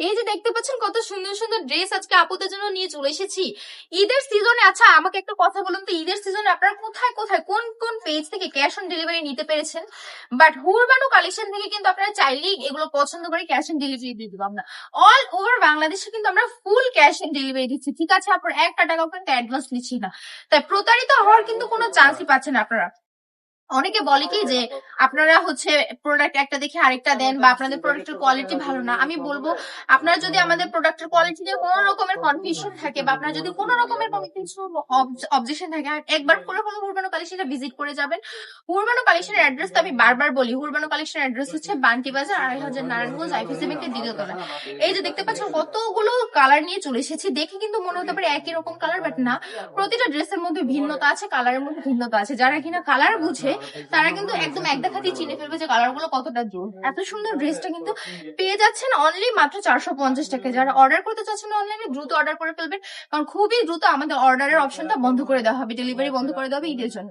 এই যে দেখতে পাচ্ছেন কত সুন্দর সুন্দর ড্রেস আজকে আপুদের জন্য নিয়ে চলে এসেছি ঈদের সিজনে। আচ্ছা আমাকে একটা কথা বলুন তো, ঈদের সিজনে আপনারা কোথায় কোথায় কোন কোন পেজ থেকে ক্যাশ অন ডেলিভারি নিতে পেরেছেন? বাট হুরবানু কালেকশন থেকে কিন্তু আপনারা চাইলেই এগুলো পছন্দ করে ক্যাশ অন ডেলিভারি দিয়ে দিবো আমরা। অল ওভার বাংলাদেশে কিন্তু আমরা ফুল ক্যাশ অন ডেলিভারি দিচ্ছি, ঠিক আছে? আপনার একটা টাকাও কিন্তু অ্যাডভান্স নিচ্ছি না, তাই প্রতারিত হওয়ার কিন্তু কোনো চান্সই পাচ্ছেন আপনারা। অনেকে বলে কি যে আপনারা হচ্ছে প্রোডাক্ট একটা দেখে আরেকটা দেন বা আপনাদের প্রোডাক্টের কোয়ালিটি ভালো না। আমি বলবো আপনারা যদি আমাদের প্রোডাক্টের কোয়ালিটি নিয়ে কোনো রকমের কনফিউশন থাকে বা আপনার যদি কোনো রকমের কোনো কিছু অবজেকশন থাকে, একবার করে হলো হুরবানো কালেকশনটা ভিজিট করে যাবেন। হুরবানো কালেকশনের অ্যাড্রেস তো আমি বারবার বলি, হুরবানো কালেকশনের অ্যাড্রেস হচ্ছে বান্টি বাজার ২৫০০ নারায়ণগঞ্জ আইফিসি ব্যাংকের দ্বিতীয় তলায়। এই যে দেখতে পাচ্ছেন কতগুলো কালার নিয়ে চলে এসেছি, দেখে কিন্তু মনে হতে পারে একই রকম কালার, বাট না, প্রতিটা ড্রেসের মধ্যে ভিন্নতা আছে, কালারের মধ্যে ভিন্নতা আছে। যারা কিনা কালার বুঝে তারা কিন্তু একদম এক দেখাতেই চিনে ফেলবে যে কালার গুলো কতটা জোর। এত সুন্দর ড্রেসটা কিন্তু পেয়ে যাচ্ছেন অনলি মাত্র ৪৫০ টাকায়। যারা অর্ডার করতে চাচ্ছেন অনলাইনে দ্রুত অর্ডার করে ফেলবেন, কারণ খুবই দ্রুত আমাদের অর্ডারের অপশনটা বন্ধ করে দেওয়া হবে, ডেলিভারি বন্ধ করে দেওয়া হবে ঈদের জন্য।